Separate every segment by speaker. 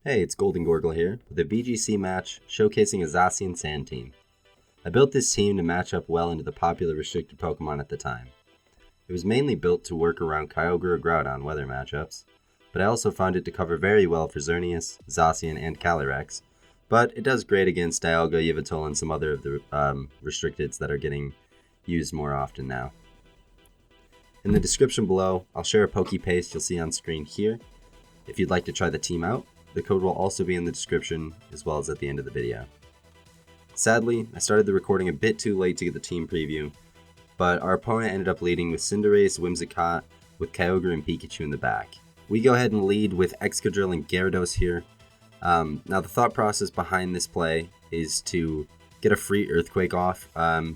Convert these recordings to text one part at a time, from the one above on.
Speaker 1: Hey, it's Golden Gorgle here with a VGC match showcasing a Zacian Sand team. I built this team to match up well into the popular restricted Pokemon at the time. It was mainly built to work around Kyogre or Groudon weather matchups, but I also found it to cover very well for Xerneas, Zacian, and Calyrex, but it does great against Dialga, Yveltal, and some other of the restricteds that are getting used more often now. In the description below, I'll share a Pokepaste you'll see on screen here. If you'd like to try the team out, the code will also be in the description as well as at the end of the video. Sadly, I started the recording a bit too late to get the team preview, but our opponent ended up leading with Cinderace, Whimsicott, with Kyogre and Pikachu in the back. We go ahead and lead with Excadrill and Gyarados here. Now the thought process behind this play is to get a free Earthquake off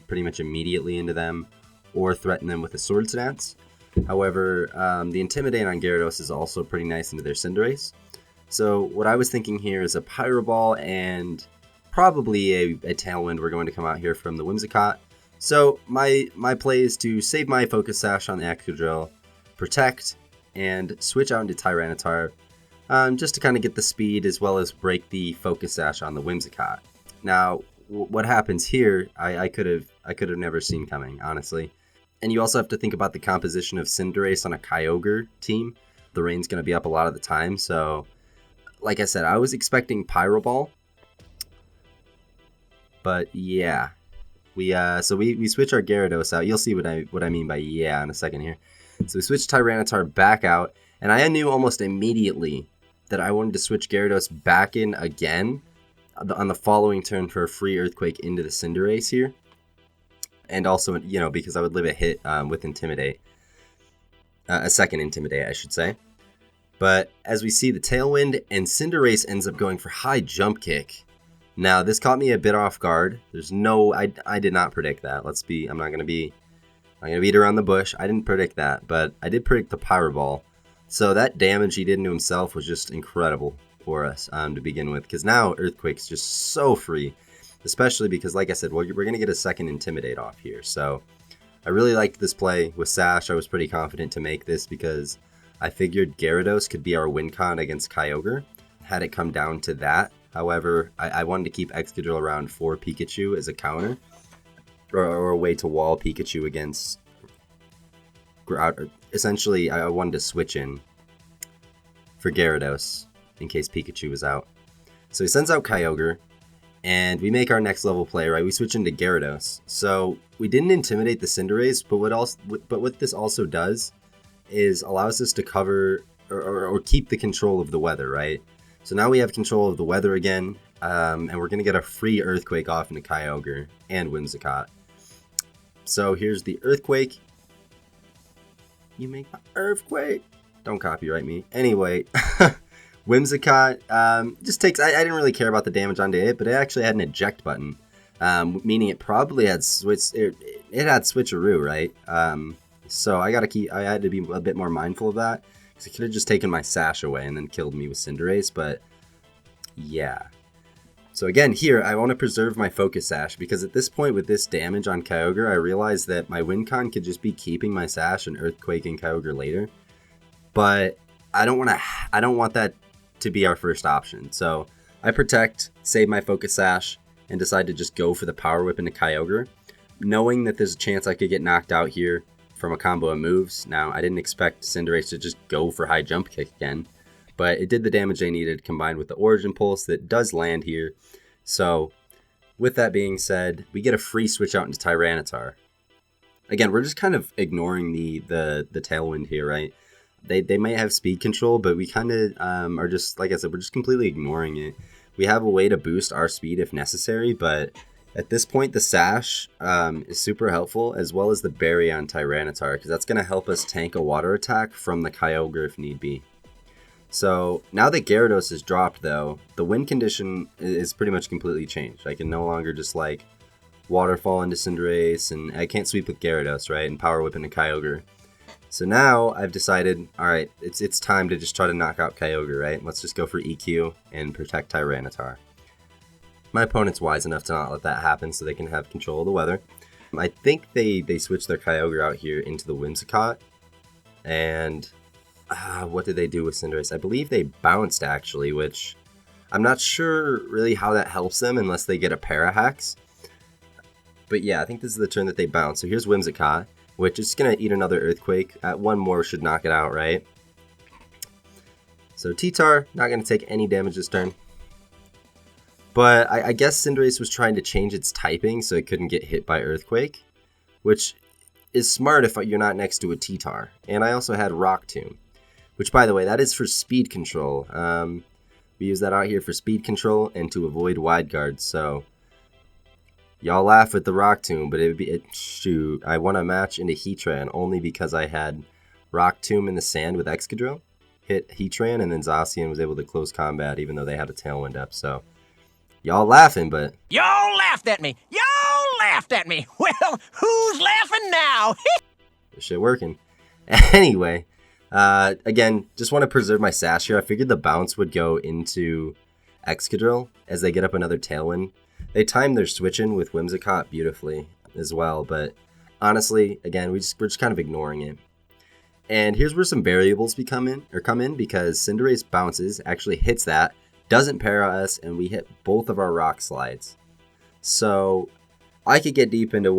Speaker 1: pretty much immediately into them, or threaten them with a Swords Dance. However, the Intimidate on Gyarados is also pretty nice into their Cinderace. So what I was thinking here is a Pyro Ball and probably a Tailwind we're going to come out here from the Whimsicott. So my play is to save my Focus Sash on the Excadrill, protect, and switch out into Tyranitar, just to kind of get the speed as well as break the Focus Sash on the Whimsicott. Now, what happens here, I could have never seen coming, honestly. And you also have to think about the composition of Cinderace on a Kyogre team. The rain's going to be up a lot of the time, so like I said, I was expecting Pyro Ball, but yeah, we switch our Gyarados out. You'll see what I mean by yeah in a second here. So we switched Tyranitar back out, and I knew almost immediately that I wanted to switch Gyarados back in again on the following turn for a free Earthquake into the Cinderace here, and also because I would live a hit with Intimidate, a second Intimidate I should say. But as we see, the Tailwind and Cinderace ends up going for high Jump Kick. Now, this caught me a bit off guard. I did not predict that. I'm not gonna beat around the bush. I didn't predict that, but I did predict the Pyro Ball. So that damage he did into himself was just incredible for us to begin with, because now Earthquake's just so free, especially because, like I said, we're gonna get a second Intimidate off here. So I really liked this play with Sash. I was pretty confident to make this because I figured Gyarados could be our win con against Kyogre, had it come down to that. However, I wanted to keep Excadrill around for Pikachu as a counter, or a way to wall Pikachu against Groudon. Essentially, I wanted to switch in for Gyarados in case Pikachu was out. So he sends out Kyogre, and we make our next level play, right? We switch into Gyarados. So we didn't intimidate the Cinderace, but what this also does is allows us to cover or keep the control of the weather, right? So now we have control of the weather again, and we're going to get a free Earthquake off into Kyogre and Whimsicott. So here's the Earthquake. You make my Earthquake. Don't copyright me. Anyway, Whimsicott just takes... I didn't really care about the damage onto it, but it actually had an eject button, meaning it probably had it had switcheroo, right? So I had to be a bit more mindful of that, because it could have just taken my Sash away and then killed me with Cinderace, but yeah. So again, here, I want to preserve my Focus Sash, because at this point with this damage on Kyogre, I realized that my win con could just be keeping my Sash and Earthquaking Kyogre later, but I don't want that to be our first option. So I protect, save my Focus Sash, and decide to just go for the Power Whip into Kyogre, knowing that there's a chance I could get knocked out here from a combo of moves. Now, I didn't expect Cinderace to just go for high Jump Kick again, but it did the damage they needed, combined with the Origin Pulse that does land here. So, with that being said, we get a free switch out into Tyranitar. Again, we're just kind of ignoring the Tailwind here, right? They might have speed control, but we kind of are just, like I said, we're just completely ignoring it. We have a way to boost our speed if necessary, but at this point, the Sash is super helpful, as well as the Berry on Tyranitar, because that's going to help us tank a water attack from the Kyogre if need be. So now that Gyarados is dropped, though, the win condition is pretty much completely changed. I can no longer just like Waterfall into Cinderace, and I can't sweep with Gyarados, right, and Power Whip into Kyogre. So now I've decided, alright, it's time to just try to knock out Kyogre, right? Let's just go for EQ and protect Tyranitar. My opponent's wise enough to not let that happen so they can have control of the weather. I think they switched their Kyogre out here into the Whimsicott, and what did they do with Cinderace? I believe they bounced, actually, which I'm not sure really how that helps them unless they get a Parahax. But yeah, I think this is the turn that they bounce. So here's Whimsicott, which is going to eat another Earthquake. One more should knock it out, right? So T-Tar, not going to take any damage this turn. But I guess Cinderace was trying to change its typing so it couldn't get hit by Earthquake, which is smart if you're not next to a T-Tar. And I also had Rock Tomb, which, by the way, that is for speed control. We use that out here for speed control and to avoid wide guards. So y'all laugh at the Rock Tomb, but shoot, I won a match into Heatran only because I had Rock Tomb in the sand with Excadrill, hit Heatran, and then Zacian was able to close combat even though they had a Tailwind up. So y'all laughing, but
Speaker 2: y'all laughed at me. Y'all laughed at me. Well, who's laughing now?
Speaker 1: this shit working. Anyway, again, just want to preserve my sash here. I figured the bounce would go into Excadrill as they get up another Tailwind. They timed their switch-in with Whimsicott beautifully as well, but honestly, again, we're just kind of ignoring it. And here's where some variables come in because Cinderace bounces, actually hits that, doesn't para us, and we hit both of our rock slides. So I could get deep into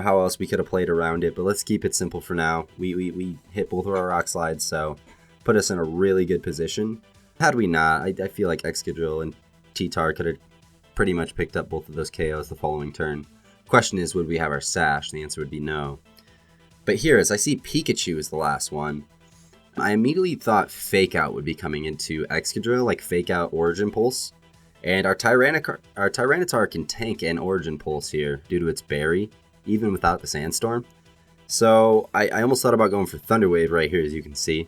Speaker 1: how else we could have played around it, but let's keep it simple for now. We hit both of our rock slides, so put us in a really good position. Had we not, I feel like Excadrill and T-Tar could have pretty much picked up both of those KOs the following turn. Question is, would we have our sash? The answer would be no. But here, as I see Pikachu is the last one, I immediately thought Fake Out would be coming into Excadrill, like Fake Out Origin Pulse. And our Tyranitar can tank an Origin Pulse here due to its berry, even without the Sandstorm. So I almost thought about going for Thunder Wave right here, as you can see.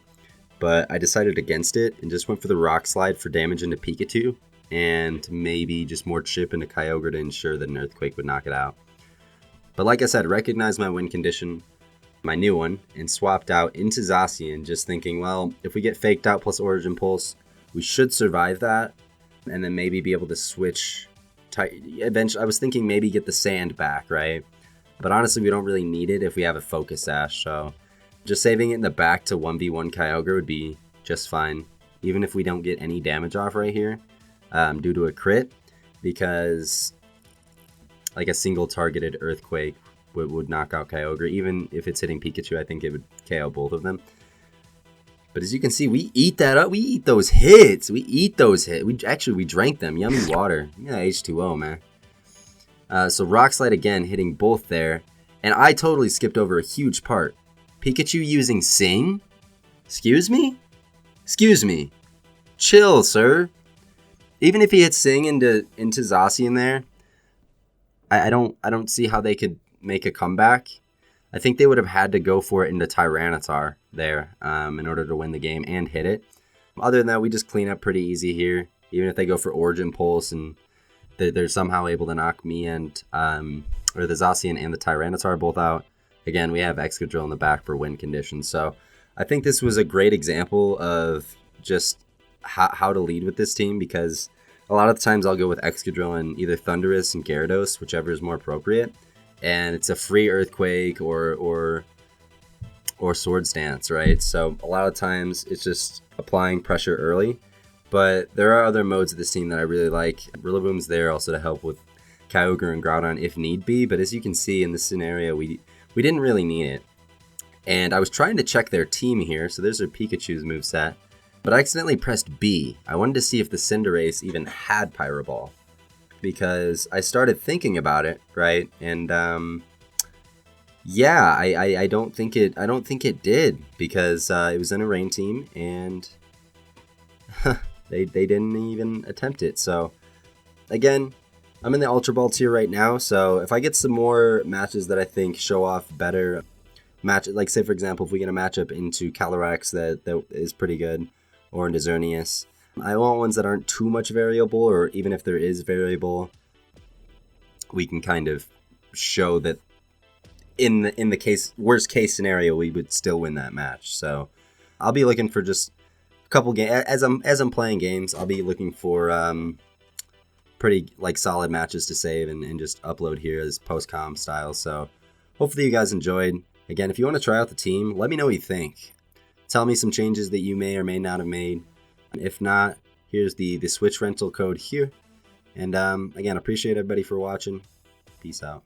Speaker 1: But I decided against it and just went for the Rock Slide for damage into Pikachu. And maybe just more chip into Kyogre to ensure that an Earthquake would knock it out. But like I said, recognized my win condition, my new one, and swapped out into Zacian, just thinking, well, if we get Faked Out plus Origin Pulse, we should survive that, and then maybe be able to switch. Eventually, I was thinking maybe get the Sand back, right? But honestly, we don't really need it if we have a Focus Sash, so just saving it in the back to 1v1 Kyogre would be just fine, even if we don't get any damage off right here, due to a crit, because like a single targeted Earthquake would knock out Kyogre. Even if it's hitting Pikachu, I think it would KO both of them. But as you can see, we eat that up. We eat those hits. We drank them. Yummy water. Yeah, H2O, man. So Rock Slide again, hitting both there. And I totally skipped over a huge part. Pikachu using Sing? Excuse me? Excuse me. Chill, sir. Even if he hits Sing into Zacian there, I don't see how they could make a comeback. I think they would have had to go for it into Tyranitar there in order to win the game and hit it. Other than that, we just clean up pretty easy here. Even if they go for Origin Pulse and they're somehow able to knock me and or the Zacian and the Tyranitar both out. Again, we have Excadrill in the back for win conditions. So I think this was a great example of just how to lead with this team, because a lot of the times I'll go with Excadrill and either Thundurus and Gyarados, whichever is more appropriate. And it's a free Earthquake or Swords Dance, right? So a lot of times it's just applying pressure early. But there are other modes of this team that I really like. Rillaboom's there also to help with Kyogre and Groudon if need be. But as you can see in this scenario, we didn't really need it. And I was trying to check their team here. So there's their Pikachu's moveset. But I accidentally pressed B. I wanted to see if the Cinderace even had Pyro Ball, because I started thinking about it, right? And yeah, I don't think it did, because it was in a rain team and they didn't even attempt it. So again, I'm in the Ultra Ball tier right now, so if I get some more matches that I think show off better matches, like say for example if we get a matchup into Calyrex that is pretty good, or into Xerneas, I want ones that aren't too much variable, or even if there is variable, we can kind of show that in the worst case scenario, we would still win that match. So I'll be looking for just a couple games as I'm playing games. I'll be looking for pretty like solid matches to save and just upload here as post-com style. So hopefully you guys enjoyed. Again, if you want to try out the team, let me know what you think. Tell me some changes that you may or may not have made. If not, Here's the Switch rental code here. And again, appreciate everybody for watching. Peace out.